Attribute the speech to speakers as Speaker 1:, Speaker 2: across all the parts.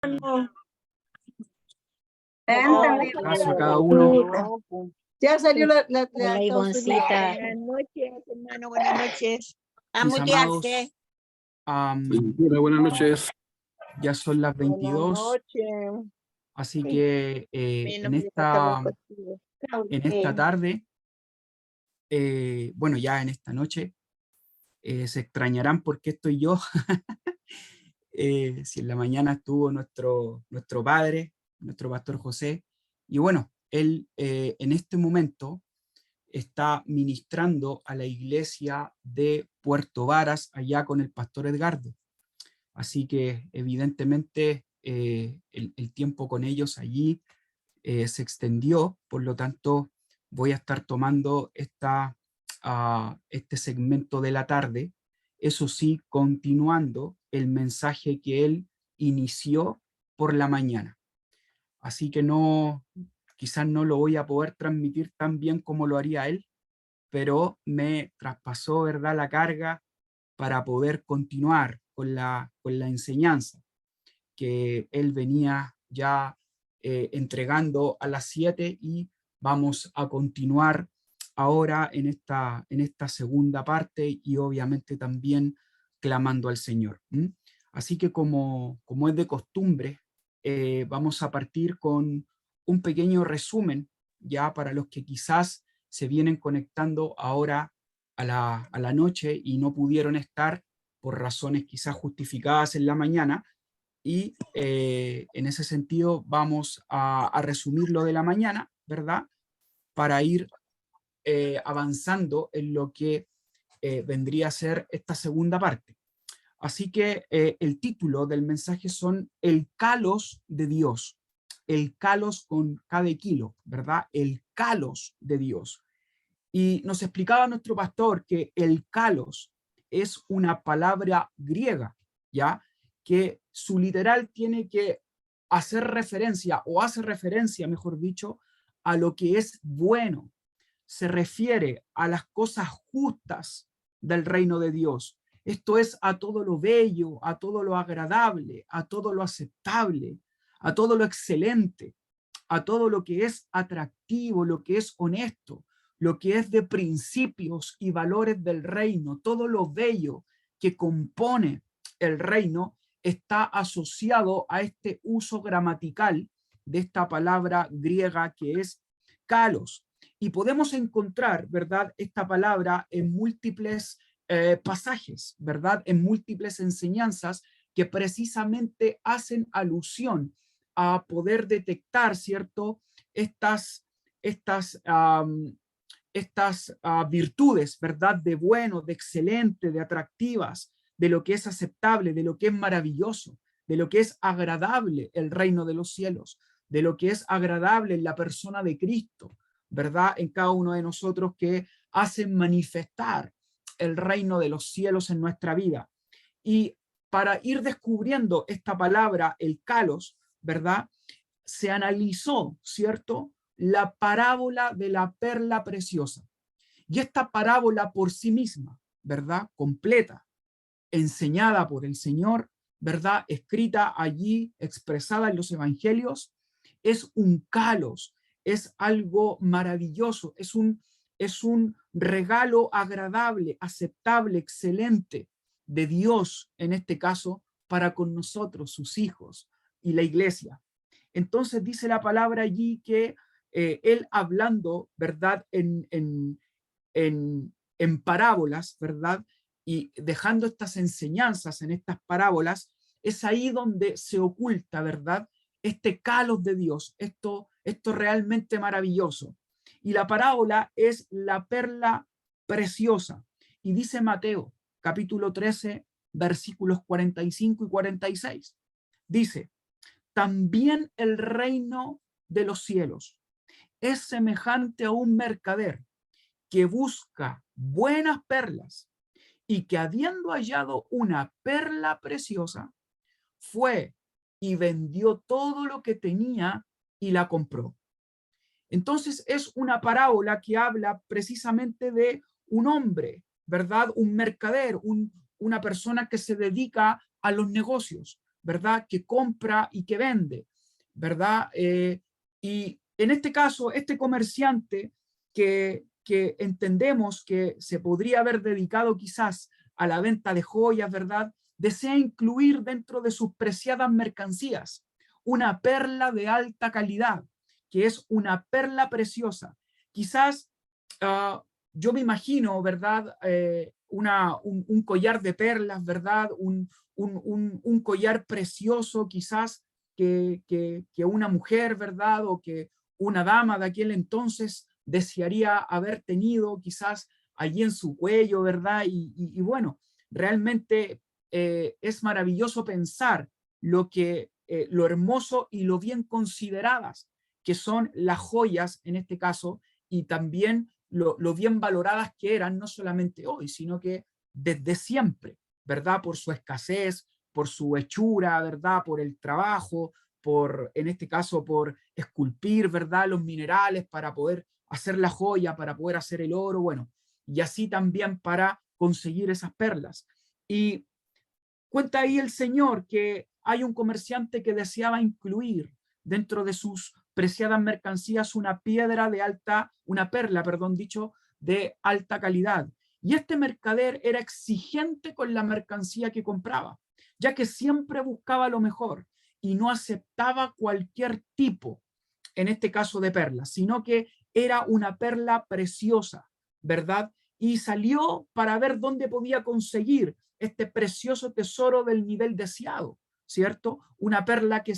Speaker 1: Abrazo a cada uno.
Speaker 2: Ya salió la
Speaker 3: Hola, Ivoncita.
Speaker 4: Buenas noches, hermano, buenas noches. A
Speaker 1: Mis amados,
Speaker 4: mutearse.
Speaker 5: Buenas noches.
Speaker 1: ya son las 22, así que en esta tarde, bueno, ya en esta noche, se extrañarán por qué estoy yo. Si en la mañana estuvo nuestro padre, nuestro pastor José, y bueno, él en este momento está ministrando a la iglesia de Puerto Varas, allá con el pastor Edgardo. Así que evidentemente el tiempo con ellos allí se extendió, por lo tanto voy a estar tomando este segmento de la tarde, eso sí, continuando el mensaje que él inició por la mañana. Así que quizás no lo voy a poder transmitir tan bien como lo haría él, pero me traspasó, ¿verdad?, la carga para poder continuar con la enseñanza que él venía ya entregando a las 7, y vamos a continuar ahora en esta segunda parte, y obviamente también clamando al Señor. Así que como es de costumbre, vamos a partir con un pequeño resumen ya para los que quizás se vienen conectando ahora a la noche y no pudieron estar por razones quizás justificadas en la mañana, y en ese sentido vamos a resumir lo de la mañana, ¿verdad? Para ir avanzando en lo que vendría a ser esta segunda parte. Así que el título del mensaje son El kalos de Dios. El kalos con K de kilo, ¿verdad? El kalos de Dios. Y nos explicaba nuestro pastor que el kalos es una palabra griega, ¿ya?, que su literal tiene que hacer referencia, o hace referencia, mejor dicho, a lo que es bueno. Se refiere a las cosas justas del reino de Dios. Esto es a todo lo bello, a todo lo agradable, a todo lo aceptable, a todo lo excelente, a todo lo que es atractivo, lo que es honesto, lo que es de principios y valores del reino. Todo lo bello que compone el reino está asociado a este uso gramatical de esta palabra griega que es kalos. Y podemos encontrar, ¿verdad?, esta palabra en múltiples pasajes, ¿verdad?, en múltiples enseñanzas que precisamente hacen alusión a poder detectar, ¿cierto?, estas virtudes, ¿verdad?, de bueno, de excelente, de atractivas, de lo que es aceptable, de lo que es maravilloso, de lo que es agradable el reino de los cielos, de lo que es agradable en la persona de Cristo, ¿verdad?, en cada uno de nosotros, que hacen manifestar el reino de los cielos en nuestra vida. Y para ir descubriendo esta palabra, el kalos, ¿verdad?, se analizó, ¿cierto?, la parábola de la perla preciosa. Y esta parábola por sí misma, ¿verdad?, completa, enseñada por el Señor, ¿verdad?, escrita allí, expresada en los evangelios, es un kalos, es algo maravilloso, es un regalo agradable, aceptable, excelente de Dios, en este caso, para con nosotros, sus hijos y la iglesia. Entonces dice la palabra allí que él hablando, ¿verdad?, en parábolas, ¿verdad?, y dejando estas enseñanzas en estas parábolas, es ahí donde se oculta, ¿verdad?, este kalos de Dios, esto realmente maravilloso. Y la parábola es la perla preciosa. Y dice Mateo, capítulo 13, versículos 45 y 46. Dice: también el reino de los cielos es semejante a un mercader que busca buenas perlas, y que habiendo hallado una perla preciosa, fue y vendió todo lo que tenía y la compró. Entonces es una parábola que habla precisamente de un hombre, ¿verdad?, un mercader, una persona que se dedica a los negocios, ¿verdad?, que compra y que vende, ¿verdad? Y en este caso, este comerciante que entendemos que se podría haber dedicado quizás a la venta de joyas, ¿verdad?, desea incluir dentro de sus preciadas mercancías una perla de alta calidad, que es una perla preciosa. Quizás yo me imagino, ¿verdad?, un collar de perlas, ¿verdad?, un collar precioso quizás que una mujer, ¿verdad?, o que una dama de aquel entonces desearía haber tenido quizás allí en su cuello, ¿verdad? Y bueno, realmente es maravilloso pensar lo hermoso y lo bien consideradas que son las joyas en este caso, y también lo bien valoradas que eran, no solamente hoy, sino que desde siempre, ¿verdad? Por su escasez, por su hechura, ¿verdad? Por el trabajo, en este caso, por esculpir, ¿verdad?, los minerales para poder hacer la joya, para poder hacer el oro, bueno, y así también para conseguir esas perlas. Y cuenta ahí el Señor que hay un comerciante que deseaba incluir dentro de sus preciadas mercancías una perla, perdón, dicho, de alta calidad. Y este mercader era exigente con la mercancía que compraba, ya que siempre buscaba lo mejor y no aceptaba cualquier tipo, en este caso de perla, sino que era una perla preciosa, ¿verdad? Y salió para ver dónde podía conseguir este precioso tesoro del nivel deseado, ¿cierto? Una perla que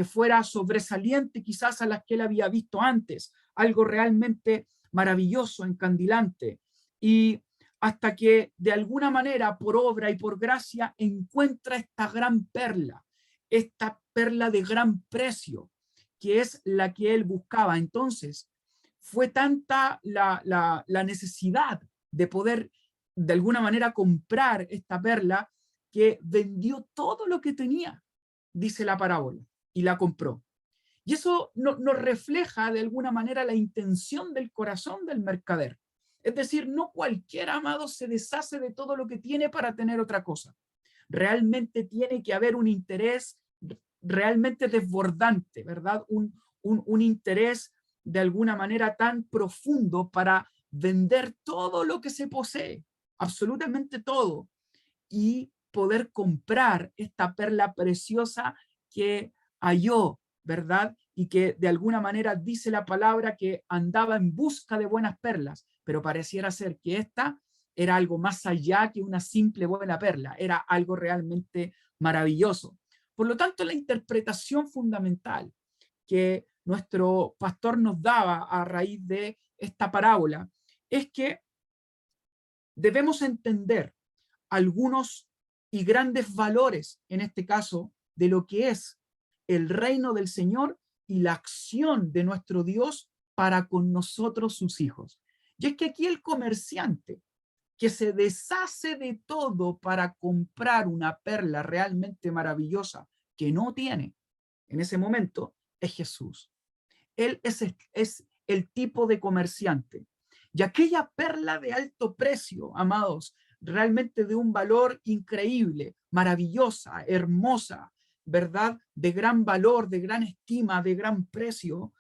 Speaker 1: fuera sobresaliente quizás a las que él había visto antes, algo realmente maravilloso, encandilante. Y hasta que de alguna manera, por obra y por gracia, encuentra esta gran perla, esta perla de gran precio, que es la que él buscaba. Entonces, fue tanta la necesidad de poder de alguna manera comprar esta perla que vendió todo lo que tenía, dice la parábola, y la compró. Y eso nos refleja de alguna manera la intención del corazón del mercader. Es decir, no cualquier amado se deshace de todo lo que tiene para tener otra cosa. Realmente tiene que haber un interés realmente desbordante, ¿verdad? Un interés de alguna manera tan profundo para vender todo lo que se posee, absolutamente todo, y poder comprar esta perla preciosa que halló, ¿verdad? Y que de alguna manera dice la palabra que andaba en busca de buenas perlas, pero pareciera ser que esta era algo más allá que una simple buena perla, era algo realmente maravilloso. Por lo tanto, la interpretación fundamental que nuestro pastor nos daba a raíz de esta parábola es que debemos entender algunos y grandes valores, en este caso, de lo que es el reino del Señor y la acción de nuestro Dios para con nosotros, sus hijos. Y es que aquí el comerciante que se deshace de todo para comprar una perla realmente maravillosa que no tiene en ese momento, es Jesús. Él es el tipo de comerciante. Y aquella perla de alto precio, amados, realmente de un valor increíble, maravillosa, hermosa, ¿verdad? De gran valor, de gran estima, de gran precio,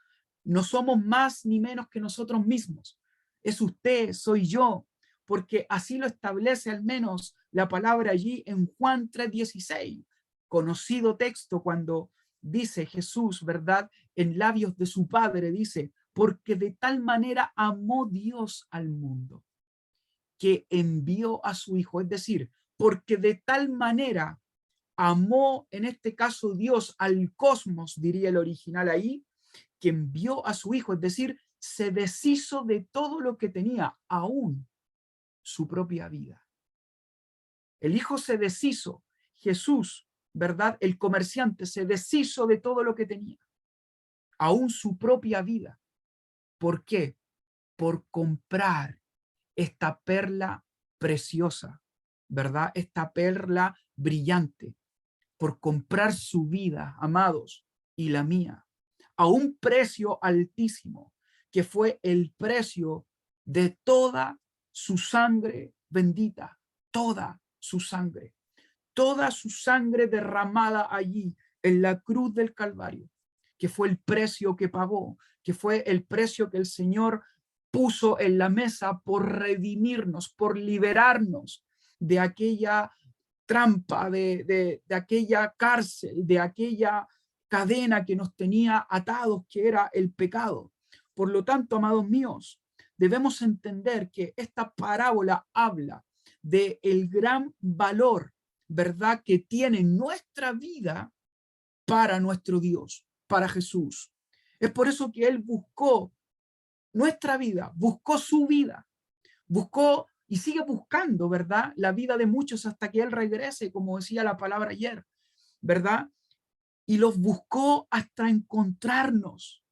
Speaker 1: no somos más ni menos que nosotros mismos. Es usted, soy yo, porque así lo establece al menos la palabra allí en Juan 3:16, conocido texto cuando dice Jesús, ¿verdad? En labios de su Padre dice, porque de tal manera amó Dios al mundo, que envió a su Hijo. Es decir, porque de tal manera amó, en este caso Dios, al cosmos, diría el original ahí, que envió a su Hijo. Es decir, se deshizo de todo lo que tenía, aún su propia vida. El Hijo se deshizo, Jesús, ¿verdad? El comerciante se deshizo de todo lo que tenía, aún su propia vida. ¿Por qué? Por comprar esta perla preciosa, ¿verdad? Esta perla brillante, por comprar su vida, amados, y la mía, a un precio altísimo, que fue el precio de toda su sangre bendita, toda su sangre. toda su sangre derramada allí en la cruz del Calvario, que fue el precio que pagó, que fue el precio que el Señor puso en la mesa por redimirnos, por liberarnos de aquella trampa, de aquella cárcel, de aquella cadena que nos tenía atados, que era el pecado. Por lo tanto, amados míos, debemos entender que esta parábola habla de el gran valor, ¿verdad?, que tiene nuestra vida para nuestro Dios, para Jesús. Es por eso que Él buscó nuestra vida, buscó su vida, buscó y sigue buscando, ¿verdad?, la vida de muchos hasta que Él regrese, como decía la palabra ayer, ¿verdad? Y los buscó hasta encontrarnos.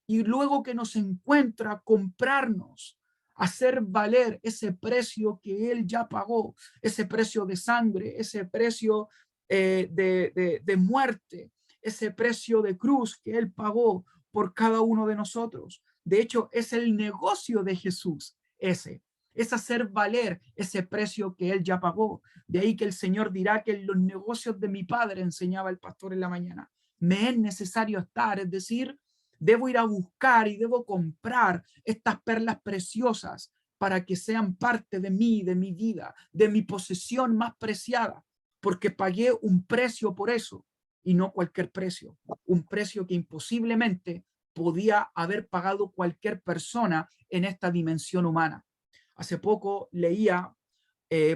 Speaker 1: Y luego que nos encuentra, comprarnos, hacer valer ese precio que Él ya pagó, ese precio de sangre, ese precio de muerte, ese precio de cruz que Él pagó por cada uno de nosotros. De hecho, es el negocio de Jesús, es hacer valer ese precio que Él ya pagó. De ahí que el Señor dirá que en los negocios de mi Padre, enseñaba el pastor en la mañana, me es necesario estar, es decir, debo ir a buscar y debo comprar estas perlas preciosas para que sean parte de mí, de mi vida, de mi posesión más preciada, porque pagué un precio por eso y no cualquier precio, un precio que imposiblemente podía haber pagado cualquier persona en esta dimensión humana. Hace poco leía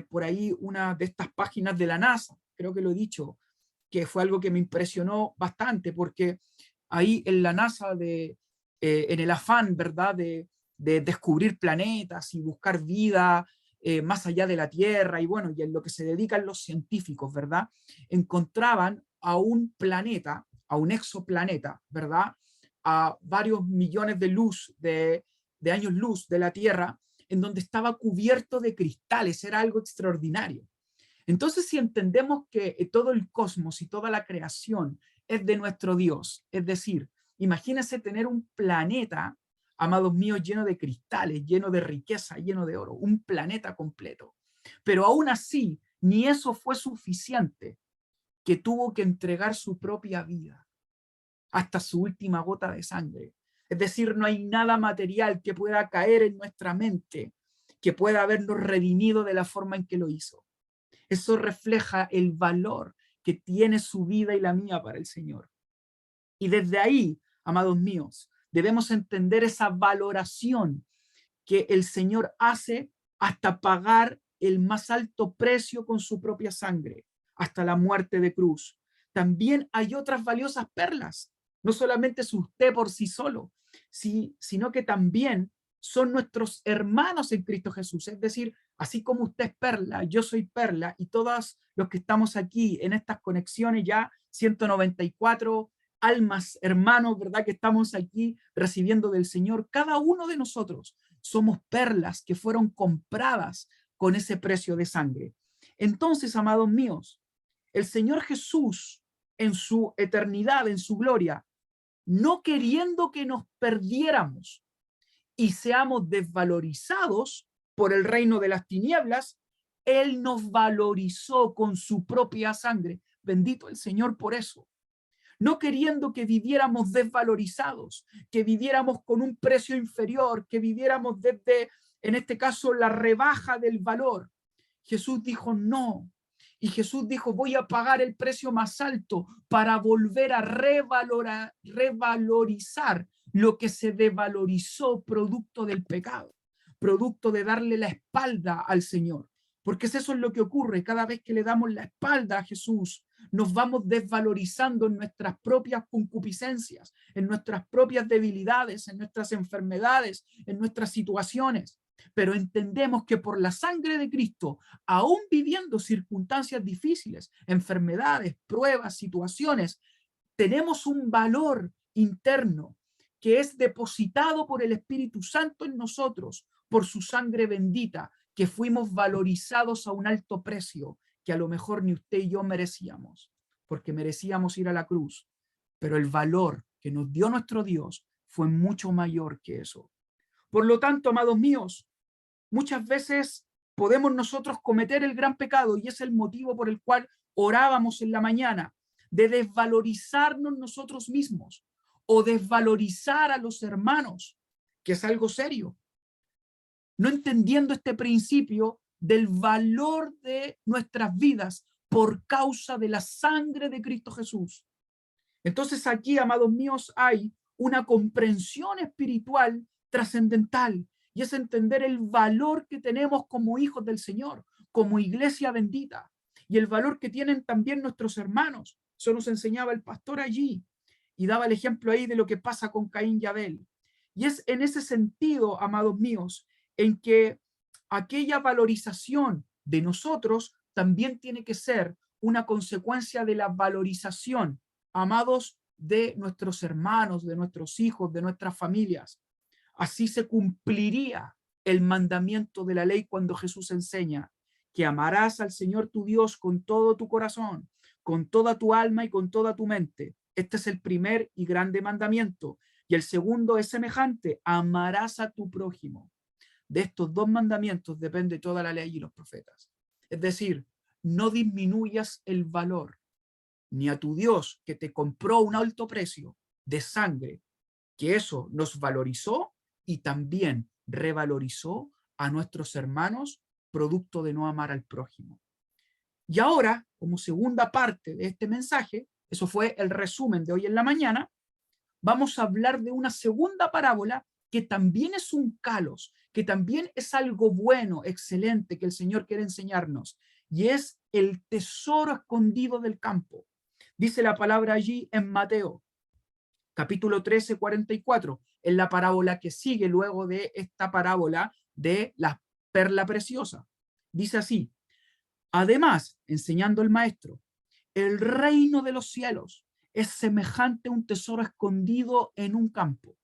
Speaker 1: por ahí una de estas páginas de la NASA, creo que lo he dicho, que fue algo que me impresionó bastante, porque ahí en la NASA, en el afán, ¿verdad?, de descubrir planetas y buscar vida más allá de la Tierra, y bueno, y en lo que se dedican los científicos, ¿verdad?, encontraban a un planeta, a un exoplaneta, ¿verdad?, a varios millones de años luz de la Tierra, en donde estaba cubierto de cristales, era algo extraordinario. Entonces, si entendemos que todo el cosmos y toda la creación es de nuestro Dios, es decir, imagínense tener un planeta, amados míos, lleno de cristales, lleno de riqueza, lleno de oro, un planeta completo. Pero aún así, ni eso fue suficiente, que tuvo que entregar su propia vida hasta su última gota de sangre. Es decir, no hay nada material que pueda caer en nuestra mente que pueda habernos redimido de la forma en que lo hizo. Eso refleja el valor que tiene su vida y la mía para el Señor. Y desde ahí, amados míos, debemos entender esa valoración que el Señor hace hasta pagar el más alto precio con su propia sangre, hasta la muerte de cruz. También hay otras valiosas perlas. No solamente es usted por sí solo, sino que también son nuestros hermanos en Cristo Jesús. Es decir, así como usted es perla, yo soy perla, y todos los que estamos aquí en estas conexiones, ya 194 almas, hermanos, ¿verdad?, que estamos aquí recibiendo del Señor, cada uno de nosotros somos perlas que fueron compradas con ese precio de sangre. Entonces, amados míos, el Señor Jesús en su eternidad, en su gloria, no queriendo que nos perdiéramos y seamos desvalorizados por el reino de las tinieblas, Él nos valorizó con su propia sangre. Bendito el Señor por eso. No queriendo que viviéramos desvalorizados, que viviéramos con un precio inferior, que viviéramos desde, en este caso, la rebaja del valor. Jesús dijo no. Y Jesús dijo, voy a pagar el precio más alto para volver a revalorizar lo que se devalorizó producto del pecado, producto de darle la espalda al Señor. Porque eso es lo que ocurre cada vez que le damos la espalda a Jesús. Nos vamos desvalorizando en nuestras propias concupiscencias, en nuestras propias debilidades, en nuestras enfermedades, en nuestras situaciones. Pero entendemos que por la sangre de Cristo, aún viviendo circunstancias difíciles, enfermedades, pruebas, situaciones, tenemos un valor interno que es depositado por el Espíritu Santo en nosotros, por su sangre bendita, que fuimos valorizados a un alto precio, que a lo mejor ni usted y yo merecíamos, porque merecíamos ir a la cruz, pero el valor que nos dio nuestro Dios fue mucho mayor que eso. Por lo tanto, amados míos, muchas veces podemos nosotros cometer el gran pecado, y es el motivo por el cual orábamos en la mañana, de desvalorizarnos nosotros mismos o desvalorizar a los hermanos, que es algo serio, no entendiendo este principio del valor de nuestras vidas por causa de la sangre de Cristo Jesús. Entonces aquí, amados míos, hay una comprensión espiritual trascendental, y es entender el valor que tenemos como hijos del Señor, como iglesia bendita, y el valor que tienen también nuestros hermanos. Eso nos enseñaba el pastor allí, y daba el ejemplo ahí de lo que pasa con Caín y Abel. Y es en ese sentido, amados míos, en que aquella valorización de nosotros también tiene que ser una consecuencia de la valorización, amados, de nuestros hermanos, de nuestros hijos, de nuestras familias. Así se cumpliría el mandamiento de la ley cuando Jesús enseña que amarás al Señor tu Dios con todo tu corazón, con toda tu alma y con toda tu mente. Este es el primer y grande mandamiento. Y el segundo es semejante: amarás a tu prójimo. De estos dos mandamientos depende toda la ley y los profetas. Es decir, no disminuyas el valor ni a tu Dios que te compró un alto precio de sangre, que eso nos valorizó y también revalorizó a nuestros hermanos, producto de no amar al prójimo. Y ahora, como segunda parte de este mensaje, eso fue el resumen de hoy en la mañana, vamos a hablar de una segunda parábola que también es un kalos, que también es algo bueno, excelente, que el Señor quiere enseñarnos, y es el tesoro escondido del campo. Dice la palabra allí en Mateo, capítulo 13, 44, en la parábola que sigue luego de esta parábola de la perla preciosa. Dice así: además, enseñando el maestro, el reino de los cielos es semejante a un tesoro escondido en un campo,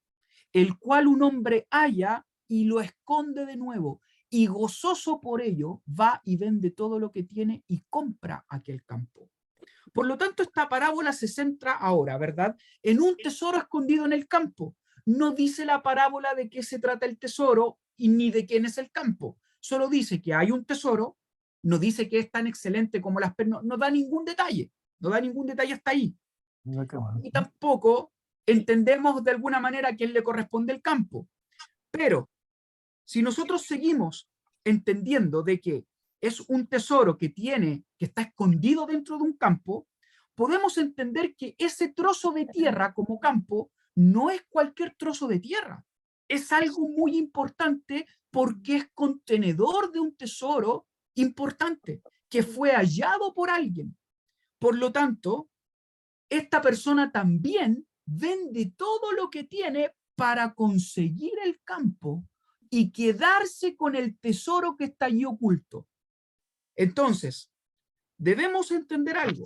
Speaker 1: el cual un hombre halla y lo esconde de nuevo, y gozoso por ello va y vende todo lo que tiene y compra aquel campo. Por lo tanto, esta parábola se centra ahora, ¿verdad?, en un tesoro escondido en el campo. No dice la parábola de qué se trata el tesoro y ni de quién es el campo. Solo dice que hay un tesoro, no dice que es tan excelente como las perlas, no da ningún detalle, no da ningún detalle hasta ahí. Y tampoco entendemos de alguna manera a quién le corresponde el campo. Pero si nosotros seguimos entendiendo de que es un tesoro que está escondido dentro de un campo, podemos entender que ese trozo de tierra como campo no es cualquier trozo de tierra. Es algo muy importante porque es contenedor de un tesoro importante que fue hallado por alguien. Por lo tanto, esta persona también vende todo lo que tiene para conseguir el campo y quedarse con el tesoro que está allí oculto. Entonces, debemos entender algo,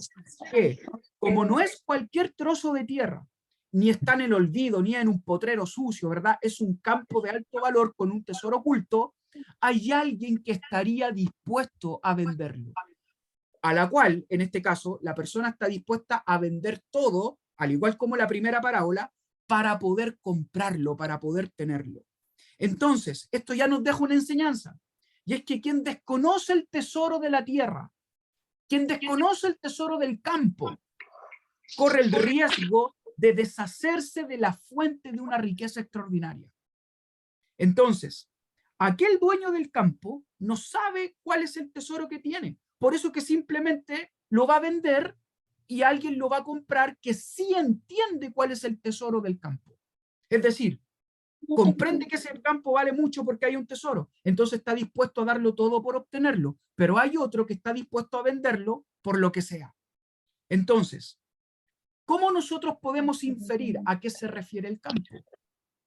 Speaker 1: que como no es cualquier trozo de tierra, ni está en el olvido, ni en un potrero sucio, ¿verdad? Es un campo de alto valor con un tesoro oculto, hay alguien que estaría dispuesto a venderlo. A la cual, en este caso, la persona está dispuesta a vender todo, al igual como la primera parábola, para poder comprarlo, para poder tenerlo. Entonces, esto ya nos deja una enseñanza, y es que quien desconoce el tesoro de la tierra, quien desconoce el tesoro del campo, corre el riesgo de deshacerse de la fuente de una riqueza extraordinaria. Entonces, aquel dueño del campo no sabe cuál es el tesoro que tiene. Por eso que simplemente lo va a vender y alguien lo va a comprar que sí entiende cuál es el tesoro del campo. Es decir, comprende que ese campo vale mucho porque hay un tesoro, entonces está dispuesto a darlo todo por obtenerlo, pero hay otro que está dispuesto a venderlo por lo que sea. Entonces, ¿cómo nosotros podemos inferir a qué se refiere el campo?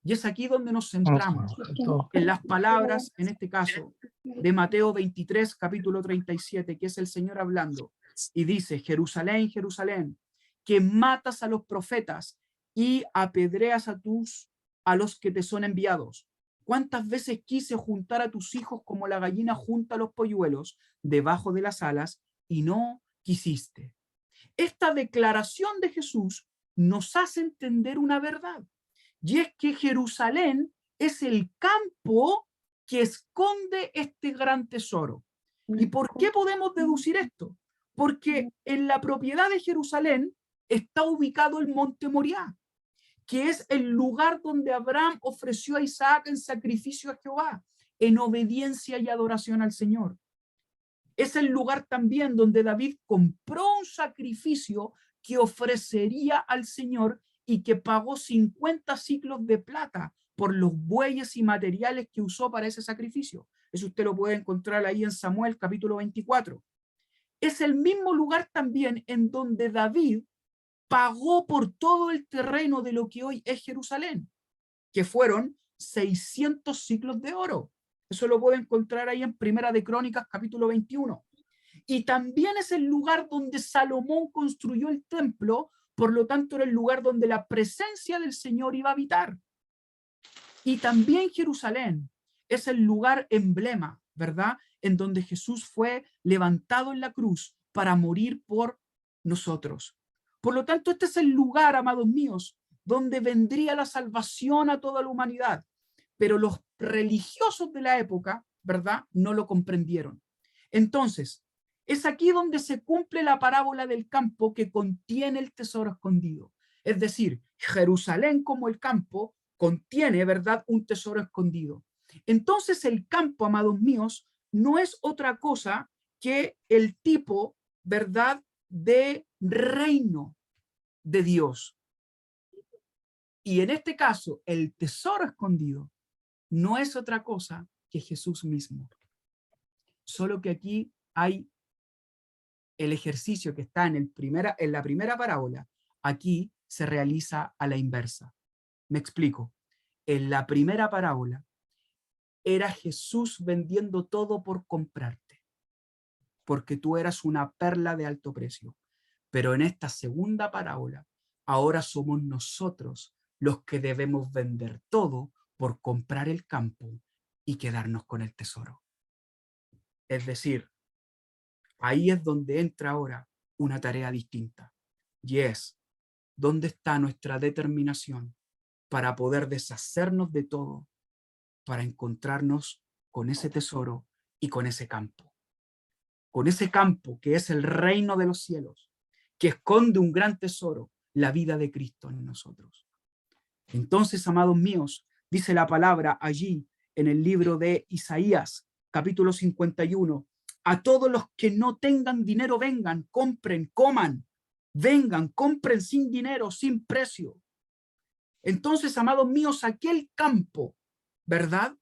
Speaker 1: Y es aquí donde nos centramos, en las palabras, en este caso, de Mateo 23, capítulo 37, que es el Señor hablando, y dice: Jerusalén, Jerusalén, que matas a los profetas y apedreas a los que te son enviados. ¿Cuántas veces quise juntar a tus hijos como la gallina junta a los polluelos debajo de las alas y no quisiste? Esta declaración de Jesús nos hace entender una verdad, y es que Jerusalén es el campo que esconde este gran tesoro. ¿Y por qué podemos deducir esto? Porque en la propiedad de Jerusalén está ubicado el monte Moriah, que es el lugar donde Abraham ofreció a Isaac en sacrificio a Jehová, en obediencia y adoración al Señor. Es el lugar también donde David compró un sacrificio que ofrecería al Señor y que pagó 50 siclos de plata por los bueyes y materiales que usó para ese sacrificio. Eso usted lo puede encontrar ahí en Samuel capítulo 24. Es el mismo lugar también en donde David pagó por todo el terreno de lo que hoy es Jerusalén, que fueron 600 siclos de oro. Eso lo puede encontrar ahí en Primera de Crónicas capítulo 21. Y también es el lugar donde Salomón construyó el templo, por lo tanto era el lugar donde la presencia del Señor iba a habitar. Y también Jerusalén es el lugar emblema, ¿verdad? En donde Jesús fue levantado en la cruz para morir por nosotros. Por lo tanto, este es el lugar, amados míos, donde vendría la salvación a toda la humanidad. Pero los religiosos de la época, ¿verdad?, no lo comprendieron. Entonces, es aquí donde se cumple la parábola del campo que contiene el tesoro escondido. Es decir, Jerusalén como el campo contiene, ¿verdad?, un tesoro escondido. Entonces el campo, amados míos, no es otra cosa que el tipo, ¿verdad?, de reino de Dios. Y en este caso, el tesoro escondido no es otra cosa que Jesús mismo. Solo que aquí hay el ejercicio que está en la primera parábola, aquí se realiza a la inversa. Me explico. En la primera parábola era Jesús vendiendo todo por comprarte, porque tú eras una perla de alto precio. Pero en esta segunda parábola, ahora somos nosotros los que debemos vender todo por comprar el campo y quedarnos con el tesoro. Es decir, ahí es donde entra ahora una tarea distinta. Y es, ¿dónde está nuestra determinación para poder deshacernos de todo, para encontrarnos con ese tesoro y con ese campo? Con ese campo que es el reino de los cielos, que esconde un gran tesoro, la vida de Cristo en nosotros. Entonces, amados míos, dice la palabra allí en el libro de Isaías, capítulo 51, a todos los que no tengan dinero vengan, compren, coman, vengan, compren sin dinero, sin precio. Entonces, amados míos, aquel campo, ¿verdad?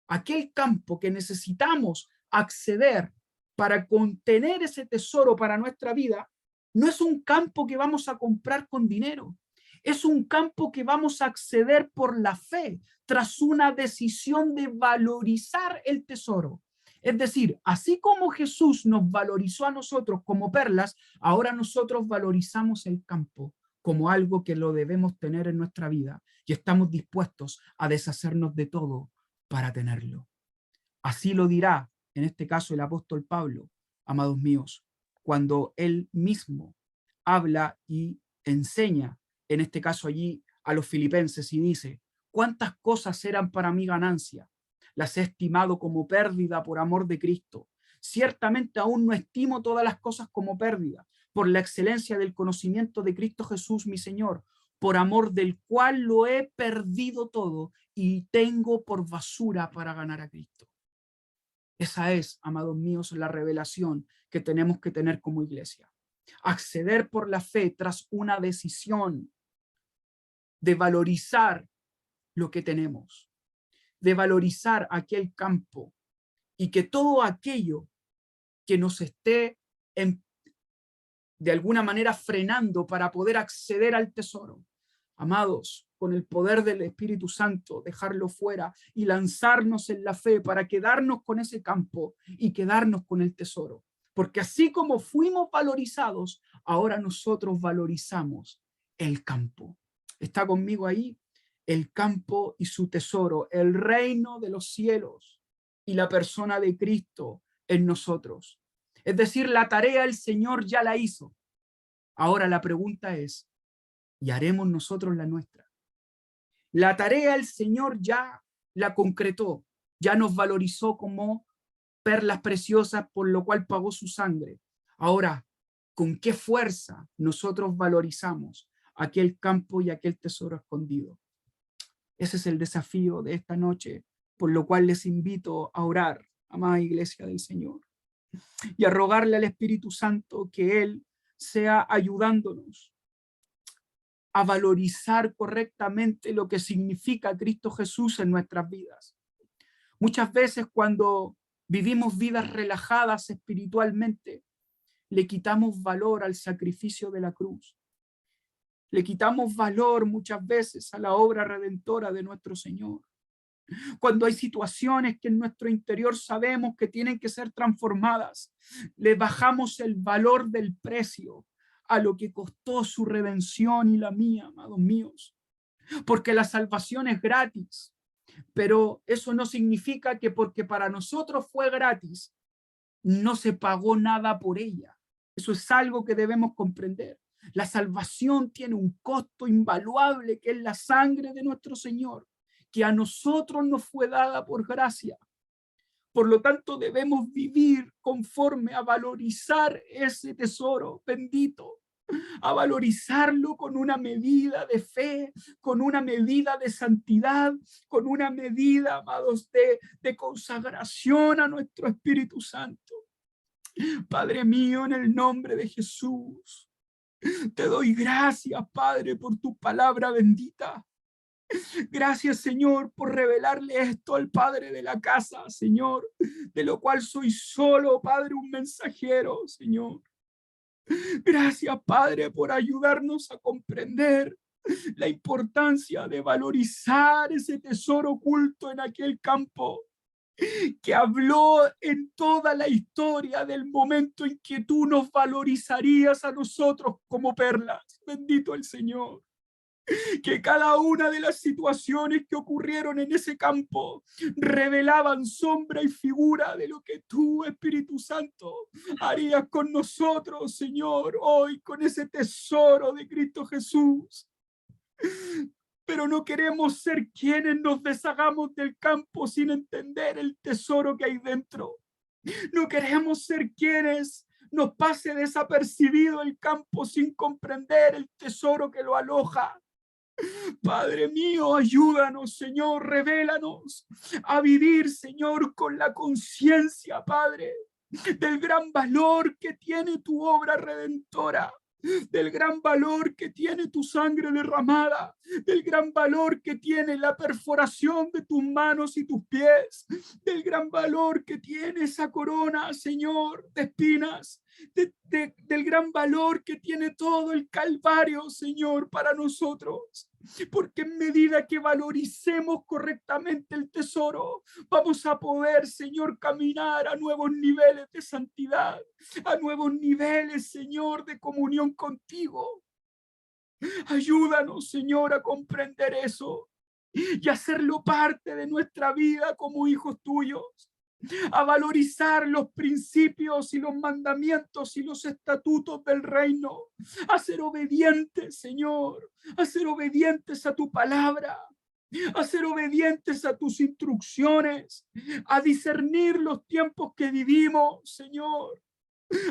Speaker 1: Aquel campo que necesitamos acceder para contener ese tesoro para nuestra vida, no es un campo que vamos a comprar con dinero. Es un campo que vamos a acceder por la fe, tras una decisión de valorizar el tesoro. Es decir, así como Jesús nos valorizó a nosotros como perlas, ahora nosotros valorizamos el campo como algo que lo debemos tener en nuestra vida y estamos dispuestos a deshacernos de todo para tenerlo. Así lo dirá, en este caso, el apóstol Pablo, amados míos, cuando él mismo habla y enseña, en este caso allí, a los filipenses y dice, ¿cuántas cosas eran para mi ganancia? Las he estimado como pérdida por amor de Cristo. Ciertamente aún no estimo todas las cosas como pérdida, por la excelencia del conocimiento de Cristo Jesús, mi Señor, por amor del cual lo he perdido todo y tengo por basura para ganar a Cristo. Esa es, amados míos, la revelación que tenemos que tener como iglesia. Acceder por la fe tras una decisión de valorizar lo que tenemos, de valorizar aquel campo y que todo aquello que nos esté de alguna manera frenando para poder acceder al tesoro, amados, con el poder del Espíritu Santo, dejarlo fuera y lanzarnos en la fe para quedarnos con ese campo y quedarnos con el tesoro. Porque así como fuimos valorizados, ahora nosotros valorizamos el campo. ¿Está conmigo ahí? El campo y su tesoro, el reino de los cielos y la persona de Cristo en nosotros. Es decir, la tarea el Señor ya la hizo. Ahora la pregunta es, ¿y haremos nosotros la nuestra? La tarea el Señor ya la concretó, ya nos valorizó como perlas preciosas, por lo cual pagó su sangre. Ahora, con qué fuerza nosotros valorizamos aquel campo y aquel tesoro escondido. Ese es el desafío de esta noche, por lo cual les invito a orar, amada iglesia del Señor, y a rogarle al Espíritu Santo que Él sea ayudándonos a valorizar correctamente lo que significa Cristo Jesús en nuestras vidas. Muchas veces cuando vivimos vidas relajadas espiritualmente, le quitamos valor al sacrificio de la cruz. Le quitamos valor muchas veces a la obra redentora de nuestro Señor. Cuando hay situaciones que en nuestro interior sabemos que tienen que ser transformadas, le bajamos el valor del precio a lo que costó su redención y la mía, amados míos. Porque la salvación es gratis, pero eso no significa que porque para nosotros fue gratis, no se pagó nada por ella. Eso es algo que debemos comprender. La salvación tiene un costo invaluable, que es la sangre de nuestro Señor, que a nosotros nos fue dada por gracia. Por lo tanto, debemos vivir conforme a valorizar ese tesoro bendito, a valorizarlo con una medida de fe, con una medida de santidad, con una medida, amados, de consagración a nuestro Espíritu Santo. Padre mío, en el nombre de Jesús, te doy gracias, Padre, por tu palabra bendita. Gracias, Señor, por revelarle esto al Padre de la casa, Señor, de lo cual soy solo, Padre, un mensajero, Señor. Gracias, Padre, por ayudarnos a comprender la importancia de valorizar ese tesoro oculto en aquel campo que habló en toda la historia del momento en que tú nos valorizarías a nosotros como perlas. Bendito el Señor. Que cada una de las situaciones que ocurrieron en ese campo revelaban sombra y figura de lo que tú, Espíritu Santo, harías con nosotros, Señor, hoy con ese tesoro de Cristo Jesús. Pero no queremos ser quienes nos deshagamos del campo sin entender el tesoro que hay dentro. No queremos ser quienes nos pase desapercibido el campo sin comprender el tesoro que lo aloja. Padre mío, ayúdanos, Señor, revélanos a vivir, Señor, con la conciencia, Padre, del gran valor que tiene tu obra redentora, del gran valor que tiene tu sangre derramada, del gran valor que tiene la perforación de tus manos y tus pies, del gran valor que tiene esa corona, Señor, de espinas, del gran valor que tiene todo el Calvario, Señor, para nosotros. Porque en medida que valoricemos correctamente el tesoro, vamos a poder, Señor, caminar a nuevos niveles de santidad, a nuevos niveles, Señor, de comunión contigo. Ayúdanos, Señor, a comprender eso y hacerlo parte de nuestra vida como hijos tuyos. A valorizar los principios y los mandamientos y los estatutos del reino, a ser obedientes, Señor, a ser obedientes a tu palabra, a ser obedientes a tus instrucciones, a discernir los tiempos que vivimos, Señor,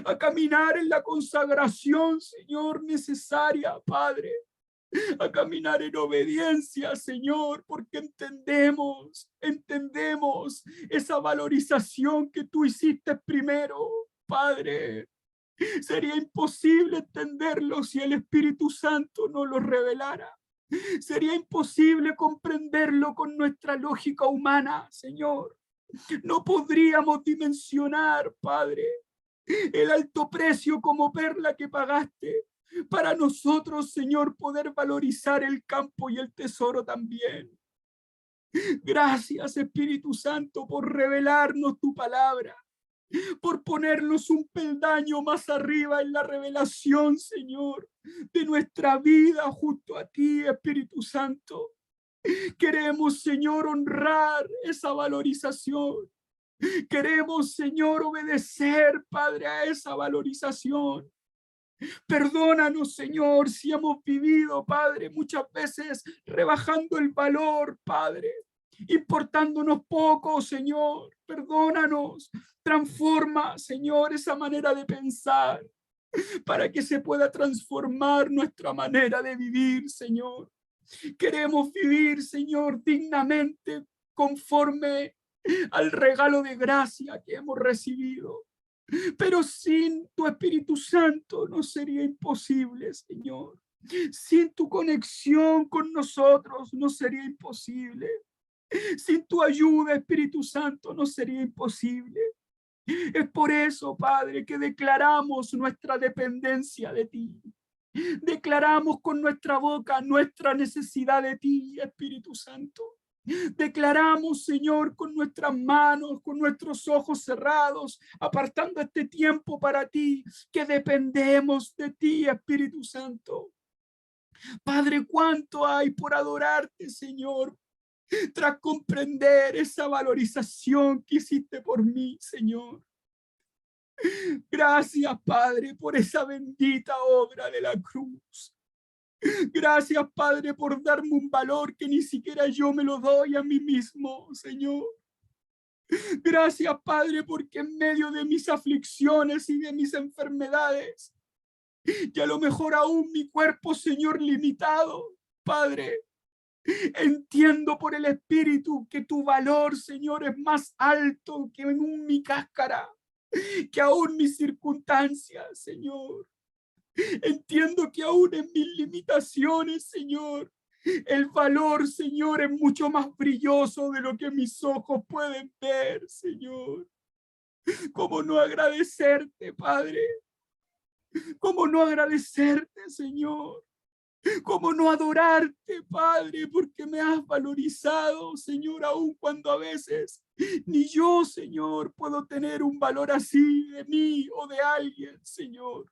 Speaker 1: a caminar en la consagración, Señor, necesaria, Padre, a caminar en obediencia, Señor, porque entendemos esa valorización que tú hiciste primero, Padre. Sería imposible entenderlo si el Espíritu Santo no lo revelara. Sería imposible comprenderlo con nuestra lógica humana, Señor. No podríamos dimensionar, Padre, el alto precio como perla que pagaste para nosotros, Señor, poder valorizar el campo y el tesoro también. Gracias, Espíritu Santo, por revelarnos tu palabra, por ponernos un peldaño más arriba en la revelación, Señor, de nuestra vida junto a ti, Espíritu Santo. Queremos, Señor, honrar esa valorización. Queremos, Señor, obedecer, Padre, a esa valorización. Perdónanos, Señor, si hemos vivido, Padre, muchas veces rebajando el valor, Padre, importándonos poco, Señor. Perdónanos. Transforma, Señor, esa manera de pensar. para que se pueda transformar nuestra manera de vivir, Señor. Queremos vivir, Señor, dignamente, conforme al regalo de gracia que hemos recibido. Pero sin tu Espíritu Santo no sería imposible, Señor. Sin tu conexión con nosotros no sería imposible. Sin tu ayuda, Espíritu Santo, no sería imposible. Es por eso, Padre, que declaramos nuestra dependencia de ti. Declaramos con nuestra boca nuestra necesidad de ti, Espíritu Santo. Declaramos, Señor, con nuestras manos, con nuestros ojos cerrados, apartando este tiempo para ti, que dependemos de ti, Espíritu Santo. Padre, ¿cuánto hay por adorarte, Señor? Tras comprender esa valorización que hiciste por mí, Señor. Gracias, Padre, por esa bendita obra de la cruz. Gracias, Padre, por darme un valor que ni siquiera yo me lo doy a mí mismo, Señor. Gracias, Padre, porque en medio de mis aflicciones y de mis enfermedades, y a lo mejor aún mi cuerpo, Señor, limitado, Padre, entiendo por el Espíritu que tu valor, Señor, es más alto que en mi cáscara, que aún mis circunstancias, Señor. Entiendo que aún en mis limitaciones, Señor, el valor, Señor, es mucho más brilloso de lo que mis ojos pueden ver, Señor. ¿Cómo no agradecerte, Padre? ¿Cómo no agradecerte, Señor? ¿Cómo no adorarte, Padre? Porque me has valorizado, Señor, aun cuando a veces ni yo, Señor, puedo tener un valor así de mí o de alguien, Señor.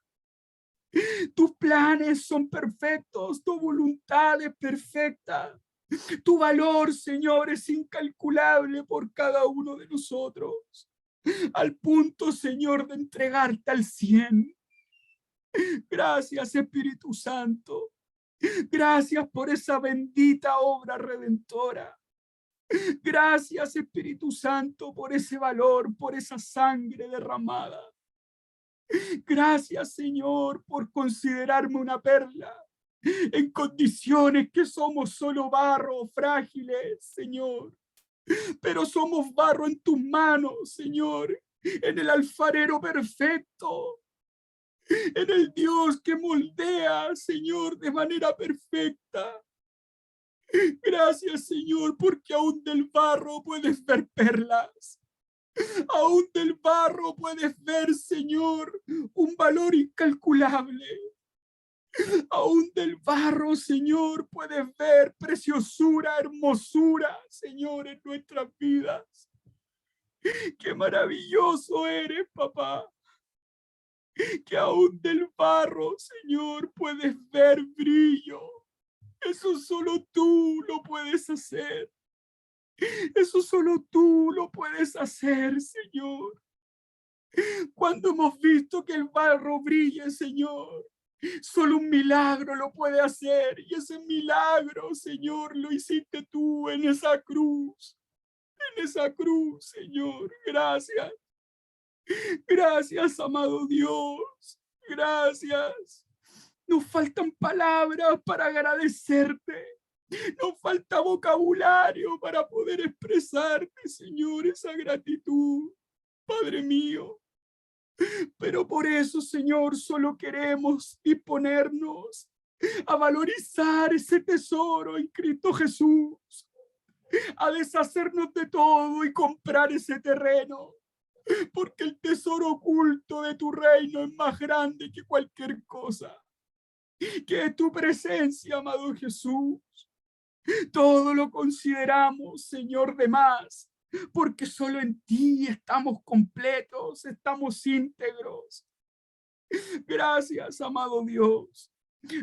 Speaker 1: Tus planes son perfectos, tu voluntad es perfecta. Tu valor, Señor, es incalculable por cada uno de nosotros. Al punto, Señor, de entregarte al 100. Gracias, Espíritu Santo. Gracias por esa bendita obra redentora. Gracias, Espíritu Santo, por ese valor, por esa sangre derramada. Gracias, Señor, por considerarme una perla en condiciones que somos solo barro, frágiles, Señor. Pero somos barro en tus manos, Señor, en el alfarero perfecto, en el Dios que moldea, Señor, de manera perfecta. Gracias, Señor, porque aún del barro puedes ver perlas. Aún del barro puedes ver, Señor, un valor incalculable. Aún del barro, Señor, puedes ver preciosura, hermosura, Señor, en nuestras vidas. ¡Qué maravilloso eres, papá! Que aún del barro, Señor, puedes ver brillo. Eso solo tú lo puedes hacer. Eso solo tú lo puedes hacer, Señor. Cuando hemos visto que el barro brille, Señor, solo un milagro lo puede hacer. Y ese milagro, Señor, lo hiciste tú en esa cruz. En esa cruz, Señor. Gracias. Gracias, amado Dios. Gracias. Nos faltan palabras para agradecerte. Nos falta vocabulario para poder expresarte, Señor, esa gratitud, Padre mío. Pero por eso, Señor, solo queremos disponernos a valorizar ese tesoro en Cristo Jesús, a deshacernos de todo y comprar ese terreno, porque el tesoro oculto de tu reino es más grande que cualquier cosa, que es tu presencia, amado Jesús. Todo lo consideramos, Señor, de más, porque solo en ti estamos completos, estamos íntegros. Gracias, amado Dios.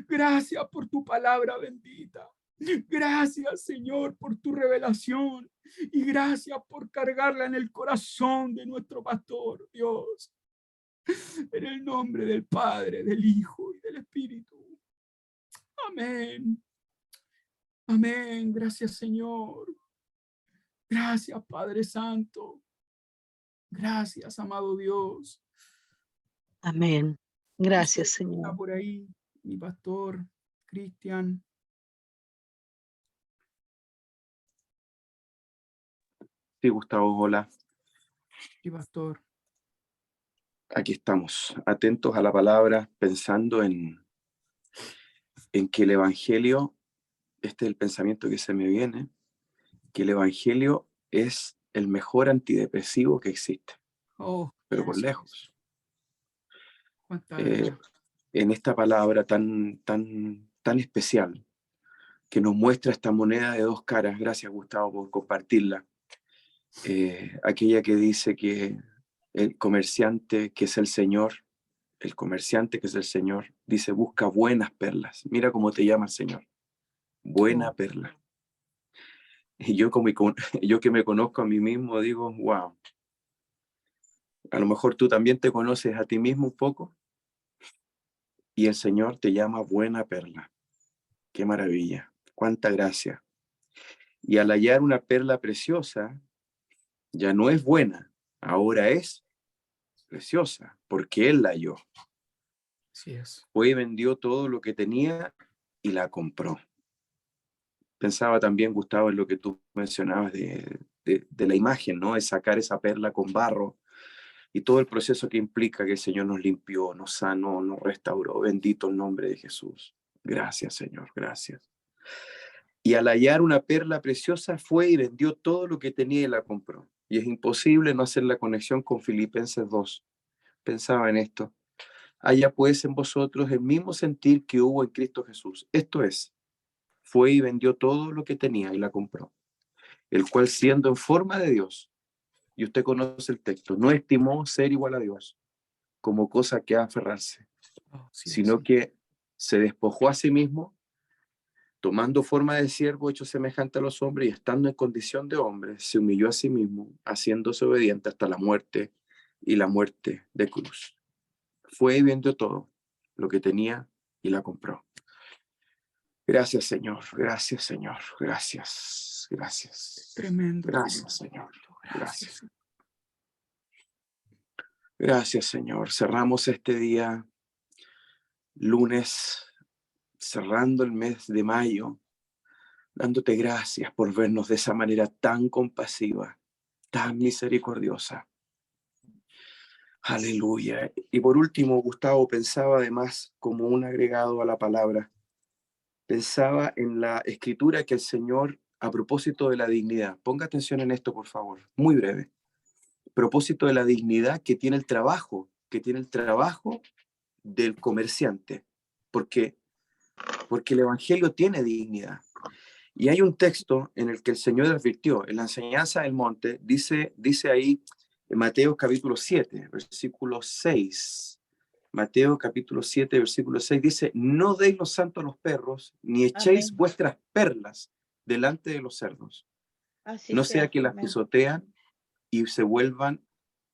Speaker 1: Gracias por tu palabra bendita. Gracias, Señor, por tu revelación. Y gracias por cargarla en el corazón de nuestro pastor, Dios. En el nombre del Padre, del Hijo y del Espíritu. Amén. Amén. Gracias, Señor. Gracias, Padre Santo. Gracias, amado Dios.
Speaker 3: Amén. Gracias,
Speaker 1: ¿Está
Speaker 3: Señor.
Speaker 1: por ahí mi pastor Cristian?
Speaker 5: Sí, Gustavo, hola.
Speaker 1: Sí, pastor.
Speaker 5: Aquí estamos, atentos a la palabra, pensando en que el Evangelio, este es el pensamiento que se me viene, que el Evangelio es el mejor antidepresivo que existe,
Speaker 1: Oh,
Speaker 5: pero por
Speaker 1: así es.
Speaker 5: lejos.
Speaker 1: Cuánta
Speaker 5: Eh,
Speaker 1: verdad.
Speaker 5: en esta palabra tan especial, que nos muestra esta moneda de dos caras, gracias Gustavo por compartirla, aquella que dice que el comerciante que es el Señor, dice, busca buenas perlas. Mira cómo te llama el Señor, buena
Speaker 1: Oh,
Speaker 5: perla. Y yo, yo que me conozco a mí mismo, digo, wow, a lo mejor tú también te conoces a ti mismo un poco, y el Señor te llama buena perla. Qué maravilla, cuánta gracia. Y al hallar una perla preciosa, ya no es buena, ahora es preciosa, porque Él la halló.
Speaker 1: así es.
Speaker 5: Fue y vendió todo lo que tenía y la compró. Pensaba también, Gustavo, en lo que tú mencionabas de la imagen, ¿no? De sacar esa perla con barro y todo el proceso que implica que el Señor nos limpió, nos sanó, nos restauró. Bendito el nombre de Jesús. Gracias, Señor, gracias. Y al hallar una perla preciosa, fue y vendió todo lo que tenía y la compró. Y es imposible no hacer la conexión con Filipenses 2. Pensaba en esto. Haya pues en vosotros el mismo sentir que hubo en Cristo Jesús. Esto es, fue y vendió todo lo que tenía y la compró, el cual siendo en forma de Dios, y usted conoce el texto, no estimó ser igual a Dios como cosa que aferrarse,
Speaker 1: Oh, sí es.
Speaker 5: sino que se despojó a sí mismo, tomando forma de siervo hecho semejante a los hombres y estando en condición de hombre, se humilló a sí mismo, haciéndose obediente hasta la muerte y la muerte de cruz. Fue y vendió todo lo que tenía y la compró. Gracias, Señor. Gracias, Señor. Gracias. Gracias.
Speaker 1: Tremendo.
Speaker 5: Gracias, Señor.
Speaker 1: Gracias.
Speaker 5: Gracias. Gracias, Señor. Cerramos este día, lunes, cerrando el mes de mayo, dándote gracias por vernos de esa manera tan compasiva, tan misericordiosa. Aleluya. Y por último, Gustavo, pensaba además como un agregado a la palabra, pensaba en la escritura que el Señor, a propósito de la dignidad, ponga atención en esto, por favor, muy breve, a propósito de la dignidad que tiene el trabajo del comerciante, porque el Evangelio tiene dignidad. Y hay un texto en el que el Señor advirtió, en la enseñanza del monte, dice ahí en Mateo capítulo 7, versículo 6, Mateo capítulo 7, versículo 6, dice, no deis los santos a los perros, ni echéis
Speaker 4: Amén.
Speaker 5: vuestras perlas delante de los cerdos,
Speaker 4: Así
Speaker 5: no
Speaker 4: sea.
Speaker 5: sea que las
Speaker 4: Amén.
Speaker 5: pisotean y se vuelvan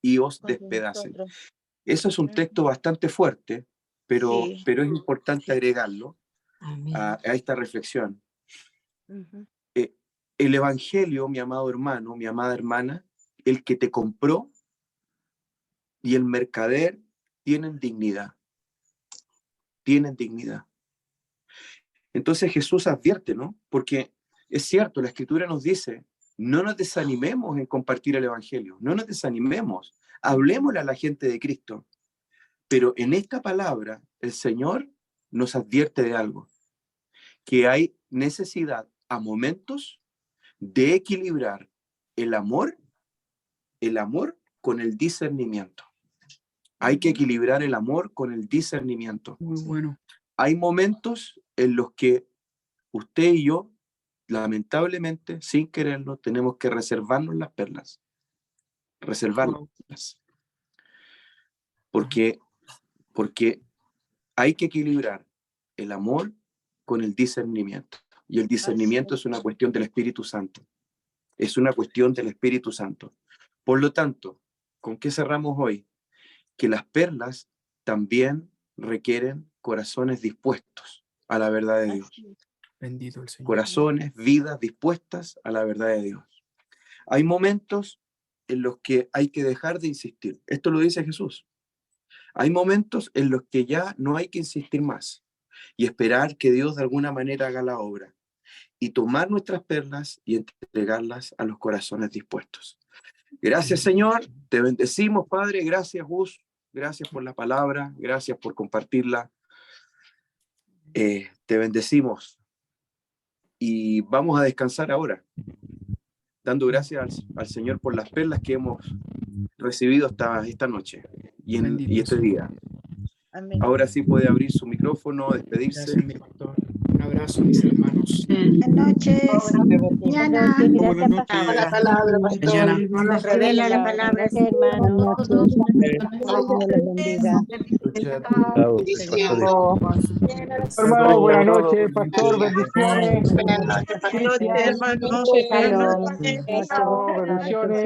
Speaker 5: y os
Speaker 4: Contra
Speaker 5: despedacen.
Speaker 4: nosotros.
Speaker 5: Eso es un texto bastante fuerte, pero
Speaker 4: Sí.
Speaker 5: es importante agregarlo
Speaker 3: Amén.
Speaker 5: a esta reflexión.
Speaker 4: Ujú.
Speaker 5: El Evangelio, mi amado hermano, mi amada hermana, el que te compró y el mercader tienen dignidad, tienen dignidad. Entonces Jesús advierte, ¿no? Porque es cierto, la Escritura nos dice, no nos desanimemos en compartir el Evangelio, no nos desanimemos, hablemosle a la gente de Cristo. Pero en esta palabra, el Señor nos advierte de algo, que hay necesidad a momentos de equilibrar el amor con el discernimiento. Hay que equilibrar el amor con el discernimiento.
Speaker 1: Muy bueno.
Speaker 5: Hay momentos en los que usted y yo, lamentablemente, sin quererlo, tenemos que reservarnos las perlas. Reservarlas. Porque hay que equilibrar el amor con el discernimiento. Y el discernimiento es una cuestión del Espíritu Santo. Es una cuestión del Espíritu Santo. Por lo tanto, ¿con qué cerramos hoy? Que las perlas también requieren corazones dispuestos a la verdad de Dios.
Speaker 1: Bendito el Señor.
Speaker 5: Corazones, vidas dispuestas a la verdad de Dios. Hay momentos en los que hay que dejar de insistir. Esto lo dice Jesús. Hay momentos en los que ya no hay que insistir más y esperar que Dios de alguna manera haga la obra y tomar nuestras perlas y entregarlas a los corazones dispuestos. Gracias, Señor. Te bendecimos, Padre. Gracias, Gus. Gracias por la palabra. Gracias por compartirla. Te bendecimos. Y vamos a descansar ahora, dando gracias al Señor por las perlas que hemos recibido esta noche y este día.
Speaker 4: Amén.
Speaker 5: Ahora sí puede abrir su micrófono, despedirse.
Speaker 1: Gracias, mi pastor. Un abrazo, mis hermanos.
Speaker 4: Buenas noches. Mañana.
Speaker 1: Buenas noches.
Speaker 2: La palabra, pastor.
Speaker 1: Mañana.
Speaker 4: Nos revela la palabra.
Speaker 3: hermanos.
Speaker 4: Todos.
Speaker 3: Dios los bendiga.
Speaker 2: Hermano, buenas noches, pastor, bendiciones.
Speaker 4: Buenas noches, hermanos.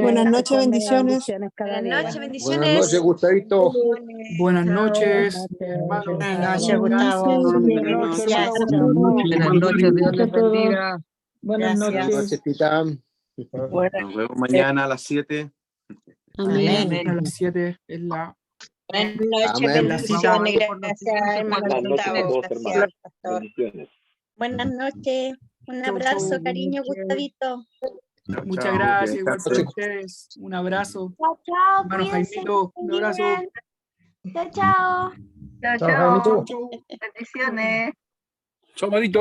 Speaker 6: Buenas noches, bendiciones.
Speaker 3: Cada
Speaker 4: Buenas
Speaker 3: día.
Speaker 4: noches,
Speaker 2: Buenas
Speaker 4: bendiciones.
Speaker 2: noches, Gustavito.
Speaker 1: Buenas noches, hermanos.
Speaker 4: Buenas noches, Gustavo. Gracias.
Speaker 7: Buenas noches, Dios les bendiga.
Speaker 2: Buenas
Speaker 4: Gracias.
Speaker 2: noches, Titán.
Speaker 5: Nos vemos mañana a las 7.
Speaker 4: Amén.
Speaker 1: A las 7 es la...
Speaker 4: Buenas noches,
Speaker 2: Amén.
Speaker 4: bendiciones. Gracias, hermano Gustavo. Gracias, pastor. Buenas noches. Un
Speaker 1: Chau,
Speaker 4: abrazo,
Speaker 1: chau.
Speaker 4: cariño, Gustavito.
Speaker 1: Muchas gracias, igual para ustedes. Un abrazo.
Speaker 8: Chao, chao.
Speaker 1: Hermano
Speaker 8: Cuídense,
Speaker 1: Jaimito, un abrazo.
Speaker 8: Chao, chao.
Speaker 2: Chao, Jaimito.
Speaker 1: Chau.
Speaker 8: Bendiciones.
Speaker 2: Chao, Marito.